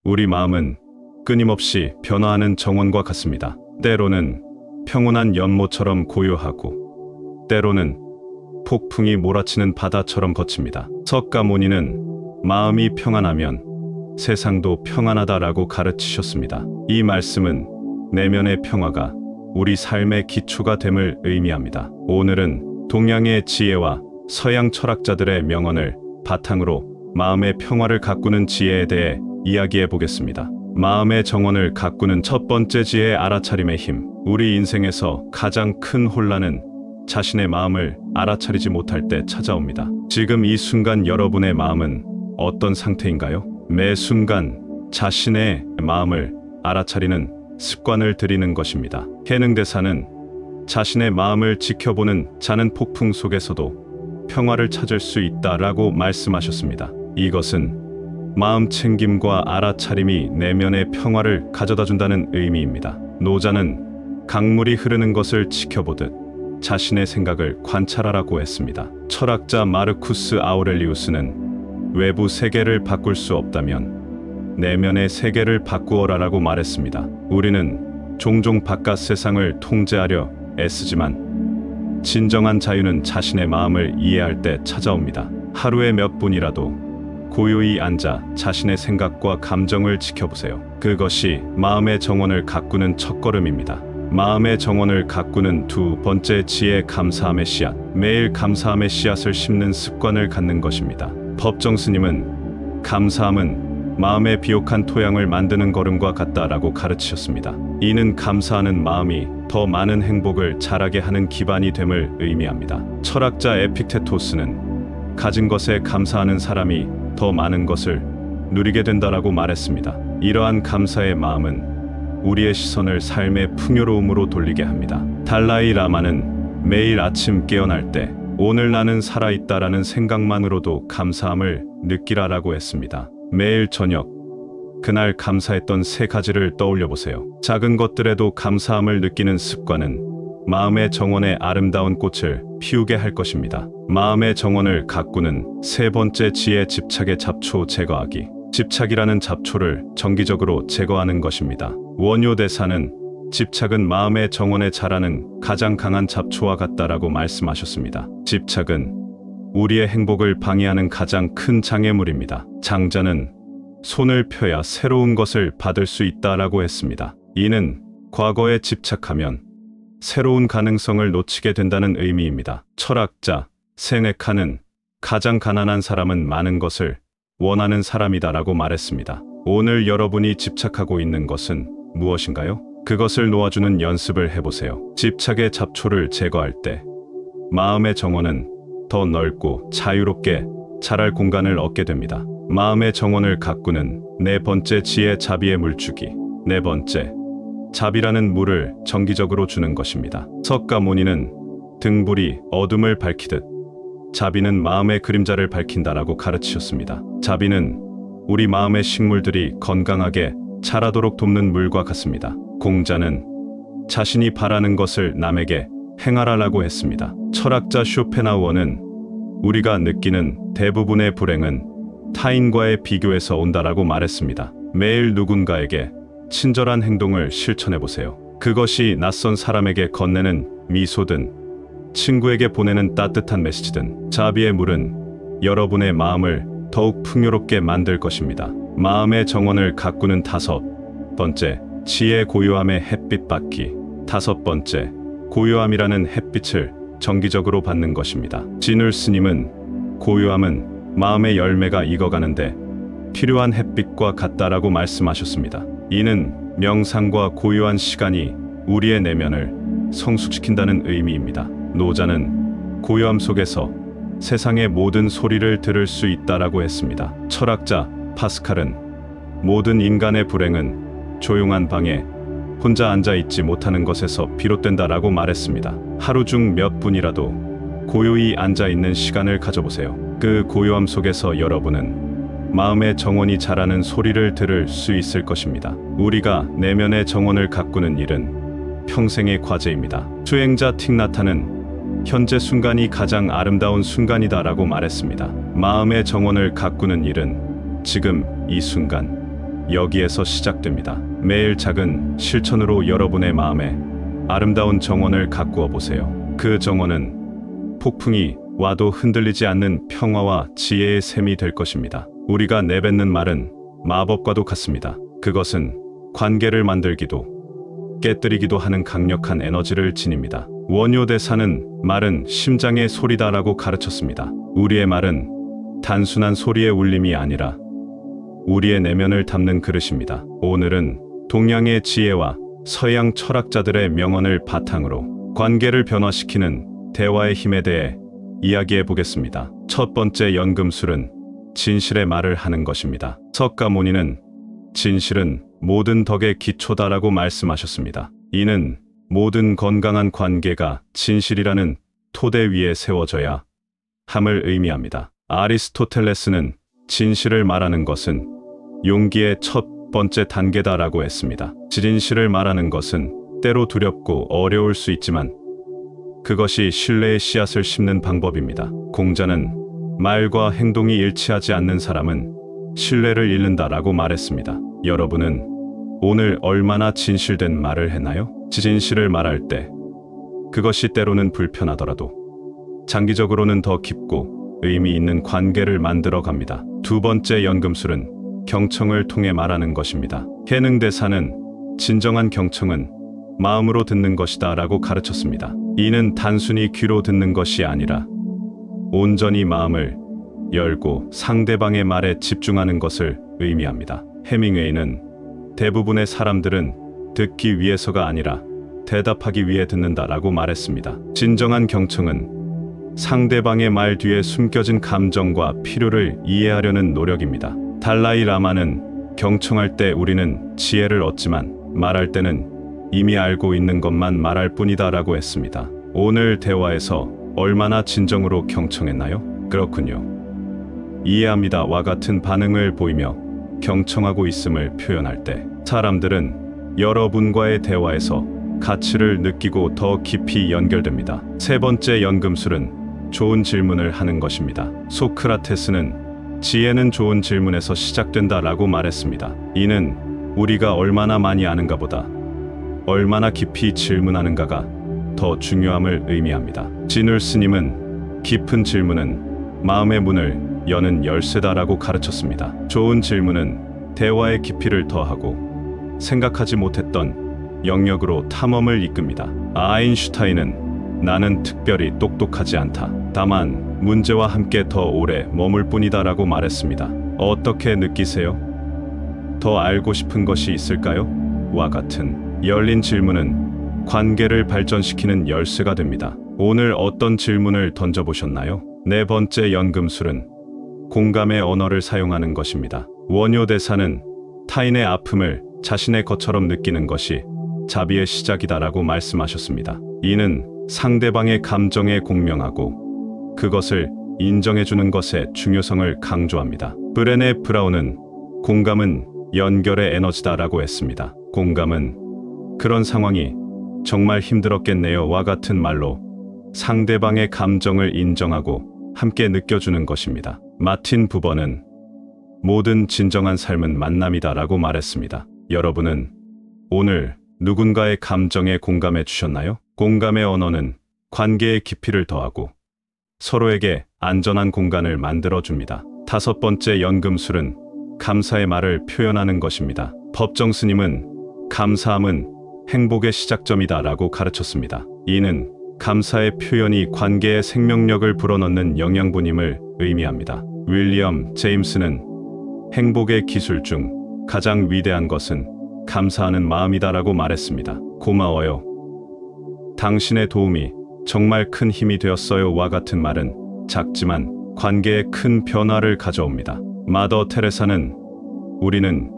우리 마음은 끊임없이 변화하는 정원과 같습니다. 때로는 평온한 연못처럼 고요하고 때로는 폭풍이 몰아치는 바다처럼 거칩니다. 석가모니는 마음이 평안하면 세상도 평안하다라고 가르치셨습니다. 이 말씀은 내면의 평화가 우리 삶의 기초가 됨을 의미합니다. 오늘은 동양의 지혜와 서양 철학자들의 명언을 바탕으로 마음의 평화를 가꾸는 지혜에 대해 이야기해 보겠습니다. 마음의 정원을 가꾸는 첫 번째 지혜, 알아차림의 힘. 우리 인생에서 가장 큰 혼란은 자신의 마음을 알아차리지 못할 때 찾아옵니다. 지금 이 순간 여러분의 마음은 어떤 상태인가요? 매 순간 자신의 마음을 알아차리는 습관을 들이는 것입니다. 해능대사는 자신의 마음을 지켜보는 자는 폭풍 속에서도 평화를 찾을 수 있다라고 말씀하셨습니다. 이것은 마음 챙김과 알아차림이 내면의 평화를 가져다 준다는 의미입니다. 노자는 강물이 흐르는 것을 지켜보듯 자신의 생각을 관찰하라고 했습니다. 철학자 마르쿠스 아우렐리우스는 외부 세계를 바꿀 수 없다면 내면의 세계를 바꾸어라라고 말했습니다. 우리는 종종 바깥 세상을 통제하려 애쓰지만 진정한 자유는 자신의 마음을 이해할 때 찾아옵니다. 하루에 몇 분이라도 고요히 앉아 자신의 생각과 감정을 지켜보세요. 그것이 마음의 정원을 가꾸는 첫걸음입니다. 마음의 정원을 가꾸는 두 번째 지혜, 감사함의 씨앗. 매일 감사함의 씨앗을 심는 습관을 갖는 것입니다. 법정 스님은 감사함은 마음의 비옥한 토양을 만드는 걸음과 같다라고 가르치셨습니다. 이는 감사하는 마음이 더 많은 행복을 자라게 하는 기반이 됨을 의미합니다. 철학자 에픽테토스는 가진 것에 감사하는 사람이 더 많은 것을 누리게 된다라고 말했습니다. 이러한 감사의 마음은 우리의 시선을 삶의 풍요로움으로 돌리게 합니다. 달라이 라마는 매일 아침 깨어날 때 오늘 나는 살아있다라는 생각만으로도 감사함을 느끼라라고 했습니다. 매일 저녁 그날 감사했던 세 가지를 떠올려 보세요. 작은 것들에도 감사함을 느끼는 습관은 마음의 정원에 아름다운 꽃을 피우게 할 것입니다. 마음의 정원을 가꾸는 세 번째 지혜, 집착의 잡초 제거하기. 집착이라는 잡초를 정기적으로 제거하는 것입니다. 원효 대사는 집착은 마음의 정원에 자라는 가장 강한 잡초와 같다라고 말씀하셨습니다. 집착은 우리의 행복을 방해하는 가장 큰 장애물입니다. 장자는 손을 펴야 새로운 것을 받을 수 있다라고 했습니다. 이는 과거에 집착하면 새로운 가능성을 놓치게 된다는 의미입니다. 철학자 세네카는 가장 가난한 사람은 많은 것을 원하는 사람이다라고 말했습니다. 오늘 여러분이 집착하고 있는 것은 무엇인가요? 그것을 놓아주는 연습을 해보세요. 집착의 잡초를 제거할 때 마음의 정원은 더 넓고 자유롭게 자랄 공간을 얻게 됩니다. 마음의 정원을 가꾸는 네 번째 지혜, 자비의 물주기. 네 번째, 자비라는 물을 정기적으로 주는 것입니다. 석가모니는 등불이 어둠을 밝히듯 자비는 마음의 그림자를 밝힌다라고 가르치셨습니다. 자비는 우리 마음의 식물들이 건강하게 자라도록 돕는 물과 같습니다. 공자는 자신이 바라는 것을 남에게 행하라라고 했습니다. 철학자 쇼펜하우어는 우리가 느끼는 대부분의 불행은 타인과의 비교에서 온다라고 말했습니다. 매일 누군가에게 친절한 행동을 실천해보세요. 그것이 낯선 사람에게 건네는 미소든 친구에게 보내는 따뜻한 메시지든 자비의 물은 여러분의 마음을 더욱 풍요롭게 만들 것입니다. 마음의 정원을 가꾸는 다섯 번째, 지혜, 고요함의 햇빛 받기. 다섯 번째, 고요함이라는 햇빛을 정기적으로 받는 것입니다. 진울 스님은 고요함은 마음의 열매가 익어가는데 필요한 햇빛과 같다라고 말씀하셨습니다. 이는 명상과 고요한 시간이 우리의 내면을 성숙시킨다는 의미입니다. 노자는 고요함 속에서 세상의 모든 소리를 들을 수 있다라고 했습니다. 철학자 파스칼은 모든 인간의 불행은 조용한 방에 혼자 앉아있지 못하는 것에서 비롯된다라고 말했습니다. 하루 중 몇 분이라도 고요히 앉아있는 시간을 가져보세요. 그 고요함 속에서 여러분은 마음의 정원이 자라는 소리를 들을 수 있을 것입니다. 우리가 내면의 정원을 가꾸는 일은 평생의 과제입니다. 수행자 틱나타는 현재 순간이 가장 아름다운 순간이다라고 말했습니다. 마음의 정원을 가꾸는 일은 지금 이 순간 여기에서 시작됩니다. 매일 작은 실천으로 여러분의 마음에 아름다운 정원을 가꾸어 보세요. 그 정원은 폭풍이 와도 흔들리지 않는 평화와 지혜의 샘이 될 것입니다. 우리가 내뱉는 말은 마법과도 같습니다. 그것은 관계를 만들기도 깨뜨리기도 하는 강력한 에너지를 지닙니다. 원효 대사는 말은 심장의 소리다라고 가르쳤습니다. 우리의 말은 단순한 소리의 울림이 아니라 우리의 내면을 담는 그릇입니다. 오늘은 동양의 지혜와 서양 철학자들의 명언을 바탕으로 관계를 변화시키는 대화의 힘에 대해 이야기해 보겠습니다. 첫 번째 연금술은 진실의 말을 하는 것입니다. 석가모니는 진실은 모든 덕의 기초다라고 말씀하셨습니다. 이는 모든 건강한 관계가 진실이라는 토대 위에 세워져야 함을 의미합니다. 아리스토텔레스는 진실을 말하는 것은 용기의 첫 번째 단계다라고 했습니다. 진실을 말하는 것은 때로 두렵고 어려울 수 있지만 그것이 신뢰의 씨앗을 심는 방법입니다. 공자는 말과 행동이 일치하지 않는 사람은 신뢰를 잃는다라고 말했습니다. 여러분은 오늘 얼마나 진실된 말을 했나요? 진실을 말할 때 그것이 때로는 불편하더라도 장기적으로는 더 깊고 의미 있는 관계를 만들어 갑니다. 두 번째 연금술은 경청을 통해 말하는 것입니다. 해능대사는 진정한 경청은 마음으로 듣는 것이다 라고 가르쳤습니다. 이는 단순히 귀로 듣는 것이 아니라 온전히 마음을 열고 상대방의 말에 집중하는 것을 의미합니다. 해밍웨이는 대부분의 사람들은 듣기 위해서가 아니라 대답하기 위해 듣는다라고 말했습니다. 진정한 경청은 상대방의 말 뒤에 숨겨진 감정과 필요를 이해하려는 노력입니다. 달라이 라마는 경청할 때 우리는 지혜를 얻지만 말할 때는 이미 알고 있는 것만 말할 뿐이다 라고 했습니다. 오늘 대화에서 얼마나 진정으로 경청했나요? 그렇군요. 이해합니다와 같은 반응을 보이며 경청하고 있음을 표현할 때 사람들은 여러분과의 대화에서 가치를 느끼고 더 깊이 연결됩니다. 세 번째 연금술은 좋은 질문을 하는 것입니다. 소크라테스는 지혜는 좋은 질문에서 시작된다 라고 말했습니다. 이는 우리가 얼마나 많이 아는가 보다 얼마나 깊이 질문하는가가 더 중요함을 의미합니다. 진울 스님은 깊은 질문은 마음의 문을 여는 열쇠다라고 가르쳤습니다. 좋은 질문은 대화의 깊이를 더하고 생각하지 못했던 영역으로 탐험을 이끕니다. 아인슈타인은 나는 특별히 똑똑하지 않다. 다만 문제와 함께 더 오래 머물 뿐이다라고 말했습니다. 어떻게 느끼세요? 더 알고 싶은 것이 있을까요? 와 같은 열린 질문은 관계를 발전시키는 열쇠가 됩니다. 오늘 어떤 질문을 던져보셨나요? 네 번째 연금술은 공감의 언어를 사용하는 것입니다. 원효 대사는 타인의 아픔을 자신의 것처럼 느끼는 것이 자비의 시작이다라고 말씀하셨습니다. 이는 상대방의 감정에 공명하고 그것을 인정해주는 것의 중요성을 강조합니다. 브레네 브라운은 공감은 연결의 에너지다라고 했습니다. 공감은 그런 상황이 정말 힘들었겠네요와 같은 말로 상대방의 감정을 인정하고 함께 느껴주는 것입니다. 마틴 부버는 모든 진정한 삶은 만남이다라고 말했습니다. 여러분은 오늘 누군가의 감정에 공감해 주셨나요? 공감의 언어는 관계의 깊이를 더하고 서로에게 안전한 공간을 만들어 줍니다. 다섯 번째 연금술은 감사의 말을 표현하는 것입니다. 법정 스님은 감사함은 행복의 시작점이다라고 가르쳤습니다. 이는 감사의 표현이 관계의 생명력을 불어넣는 영양분임을 의미합니다. 윌리엄 제임스는 행복의 기술 중 가장 위대한 것은 감사하는 마음이다라고 말했습니다. 고마워요. 당신의 도움이 정말 큰 힘이 되었어요와 같은 말은 작지만 관계에 큰 변화를 가져옵니다. 마더 테레사는 우리는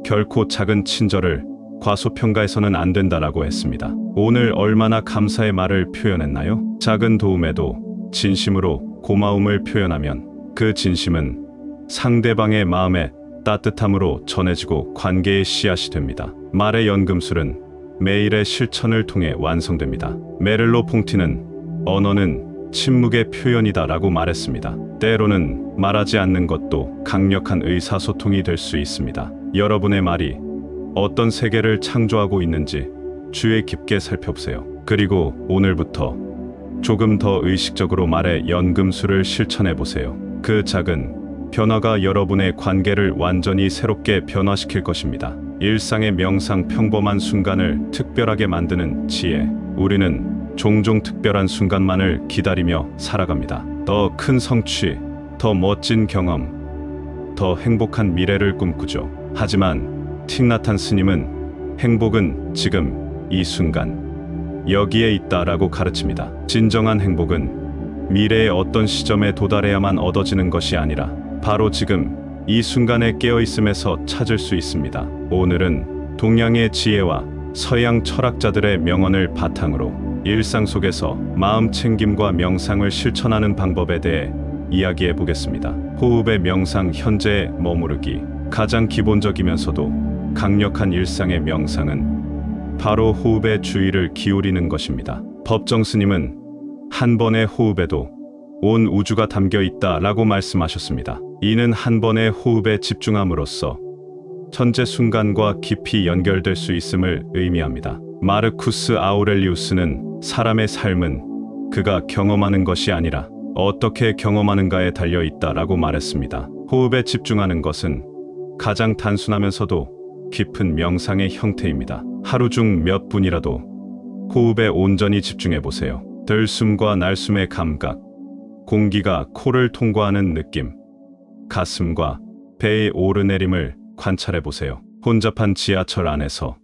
결코 작은 친절을 과소평가해서는 안 된다라고 했습니다. 오늘 얼마나 감사의 말을 표현했나요? 작은 도움에도 진심으로 고마움을 표현하면 그 진심은 상대방의 마음에 따뜻함으로 전해지고 관계의 씨앗이 됩니다. 말의 연금술은 매일의 실천을 통해 완성됩니다. 메를로 퐁티는 언어는 침묵의 표현이다라고 말했습니다. 때로는 말하지 않는 것도 강력한 의사소통이 될 수 있습니다. 여러분의 말이 어떤 세계를 창조하고 있는지 주의 깊게 살펴보세요. 그리고 오늘부터 조금 더 의식적으로 말의 연금술을 실천해 보세요. 그 작은 변화가 여러분의 관계를 완전히 새롭게 변화시킬 것입니다. 일상의 명상 평범한 순간을 특별하게 만드는 지혜. 우리는 종종 특별한 순간만을 기다리며 살아갑니다. 더 큰 성취, 더 멋진 경험, 더 행복한 미래를 꿈꾸죠. 하지만 틱나탄 스님은 행복은 지금 이 순간 여기에 있다라고 가르칩니다. 진정한 행복은 미래의 어떤 시점에 도달해야만 얻어지는 것이 아니라 바로 지금 이 순간에 깨어있음에서 찾을 수 있습니다. 오늘은 동양의 지혜와 서양 철학자들의 명언을 바탕으로 일상 속에서 마음 챙김과 명상을 실천하는 방법에 대해 이야기해 보겠습니다. 호흡의 명상, 현재에 머무르기. 가장 기본적이면서도 강력한 일상의 명상은 바로 호흡에 주의를 기울이는 것입니다. 법정 스님은 한 번의 호흡에도 온 우주가 담겨 있다라고 말씀하셨습니다. 이는 한 번의 호흡에 집중함으로써 현재 순간과 깊이 연결될 수 있음을 의미합니다. 마르쿠스 아우렐리우스는 사람의 삶은 그가 경험하는 것이 아니라 어떻게 경험하는가에 달려 있다라고 말했습니다. 호흡에 집중하는 것은 가장 단순하면서도 깊은 명상의 형태입니다. 하루 중 몇 분이라도 호흡에 온전히 집중해 보세요. 들숨과 날숨의 감각, 공기가 코를 통과하는 느낌, 가슴과 배의 오르내림을 관찰해 보세요. 혼잡한 지하철 안에서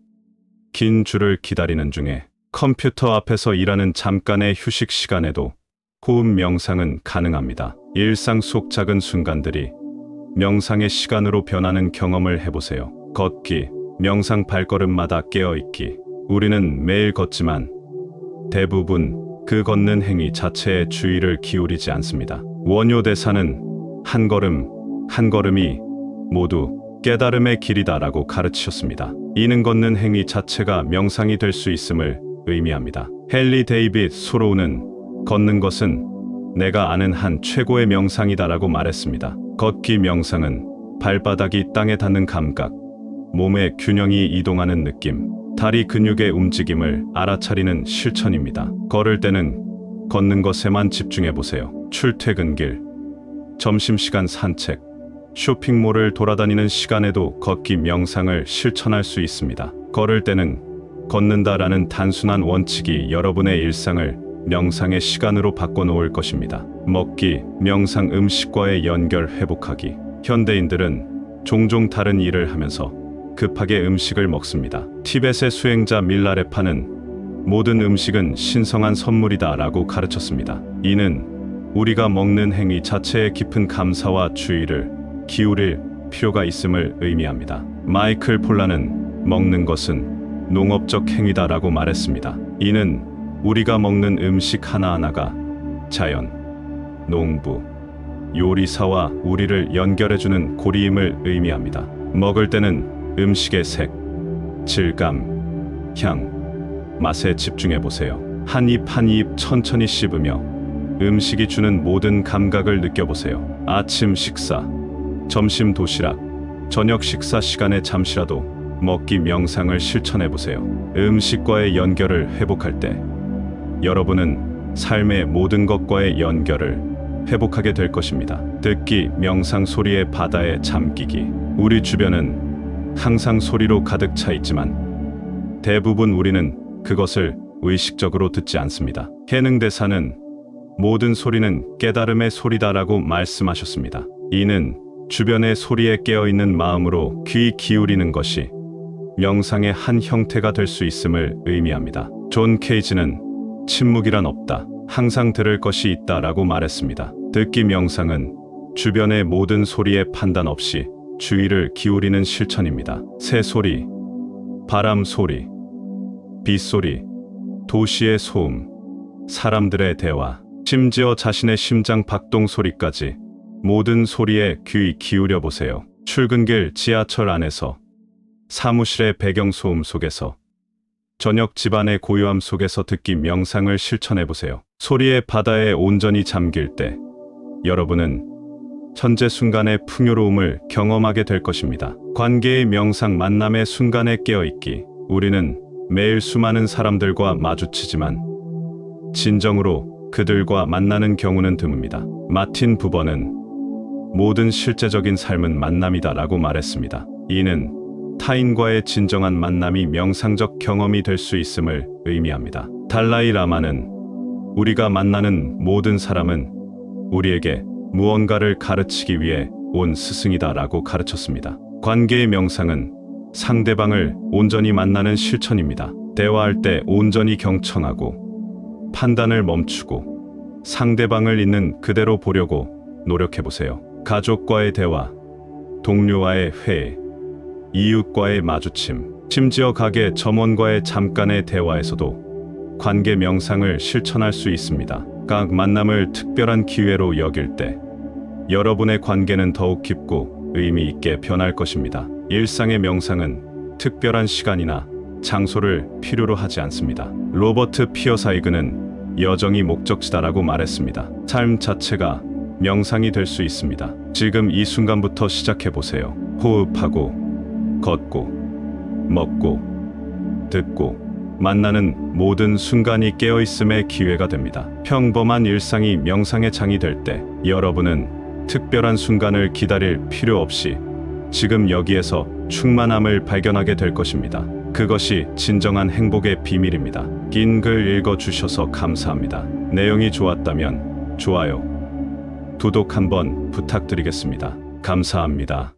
긴 줄을 기다리는 중에 컴퓨터 앞에서 일하는 잠깐의 휴식 시간에도 호흡 명상은 가능합니다. 일상 속 작은 순간들이 명상의 시간으로 변하는 경험을 해보세요. 걷기, 명상 발걸음마다 깨어있기. 우리는 매일 걷지만 대부분 그 걷는 행위 자체에 주의를 기울이지 않습니다. 원효 대사는 한 걸음 한 걸음이 모두 깨달음의 길이다라고 가르치셨습니다. 이는 걷는 행위 자체가 명상이 될 수 있음을 의미합니다. 헨리 데이빗 소로우는 걷는 것은 내가 아는 한 최고의 명상이다라고 말했습니다. 걷기 명상은 발바닥이 땅에 닿는 감각, 몸의 균형이 이동하는 느낌, 다리 근육의 움직임을 알아차리는 실천입니다. 걸을 때는 걷는 것에만 집중해 보세요. 출퇴근길, 점심시간 산책, 쇼핑몰을 돌아다니는 시간에도 걷기 명상을 실천할 수 있습니다. 걸을 때는 걷는다라는 단순한 원칙이 여러분의 일상을 명상의 시간으로 바꿔놓을 것입니다. 먹기, 명상, 음식과의 연결 회복하기. 현대인들은 종종 다른 일을 하면서 급하게 음식을 먹습니다. 티벳의 수행자 밀라레파는 모든 음식은 신성한 선물이다 라고 가르쳤습니다. 이는 우리가 먹는 행위 자체에 깊은 감사와 주의를 기울일 필요가 있음을 의미합니다. 마이클 폴란은 먹는 것은 농업적 행위다라고 말했습니다. 이는 우리가 먹는 음식 하나하나가 자연, 농부, 요리사와 우리를 연결해주는 고리임을 의미합니다. 먹을 때는 음식의 색, 질감, 향, 맛에 집중해보세요. 한 입 한 입 천천히 씹으며 음식이 주는 모든 감각을 느껴보세요. 아침 식사, 점심 도시락, 저녁 식사 시간에 잠시라도 먹기 명상을 실천해보세요. 음식과의 연결을 회복할 때 여러분은 삶의 모든 것과의 연결을 회복하게 될 것입니다. 듣기, 명상, 소리의 바다에 잠기기. 우리 주변은 항상 소리로 가득 차 있지만 대부분 우리는 그것을 의식적으로 듣지 않습니다. 해능 대사는 모든 소리는 깨달음의 소리다라고 말씀하셨습니다. 이는 주변의 소리에 깨어있는 마음으로 귀 기울이는 것이 명상의 한 형태가 될 수 있음을 의미합니다. 존 케이지는 침묵이란 없다, 항상 들을 것이 있다라고 말했습니다. 듣기 명상은 주변의 모든 소리에 판단 없이 주의를 기울이는 실천입니다. 새 소리, 바람 소리, 빗소리, 도시의 소음, 사람들의 대화, 심지어 자신의 심장 박동 소리까지 모든 소리에 귀 기울여 보세요. 출근길, 지하철 안에서, 사무실의 배경소음 속에서, 저녁 집안의 고요함 속에서 듣기 명상을 실천해 보세요. 소리의 바다에 온전히 잠길 때 여러분은 현재 순간의 풍요로움을 경험하게 될 것입니다. 관계의 명상 만남의 순간에 깨어있기. 우리는 매일 수많은 사람들과 마주치지만 진정으로 그들과 만나는 경우는 드뭅니다. 마틴 부버는 모든 실제적인 삶은 만남이다 라고 말했습니다. 이는 타인과의 진정한 만남이 명상적 경험이 될 수 있음을 의미합니다. 달라이 라마는 우리가 만나는 모든 사람은 우리에게 무언가를 가르치기 위해 온 스승이다 라고 가르쳤습니다. 관계의 명상은 상대방을 온전히 만나는 실천입니다. 대화할 때 온전히 경청하고 판단을 멈추고 상대방을 있는 그대로 보려고 노력해보세요. 가족과의 대화, 동료와의 회의, 이웃과의 마주침, 심지어 가게 점원과의 잠깐의 대화에서도 관계 명상을 실천할 수 있습니다. 각 만남을 특별한 기회로 여길 때 여러분의 관계는 더욱 깊고 의미 있게 변할 것입니다. 일상의 명상은 특별한 시간이나 장소를 필요로 하지 않습니다. 로버트 피어사이그는 여정이 목적지다라고 말했습니다. 삶 자체가 명상이 될 수 있습니다. 지금 이 순간부터 시작해보세요. 호흡하고 걷고 먹고 듣고 만나는 모든 순간이 깨어있음의 기회가 됩니다. 평범한 일상이 명상의 장이 될 때 여러분은 특별한 순간을 기다릴 필요 없이 지금 여기에서 충만함을 발견하게 될 것입니다. 그것이 진정한 행복의 비밀입니다. 긴 글 읽어주셔서 감사합니다. 내용이 좋았다면 좋아요, 구독 한번 부탁드리겠습니다. 감사합니다.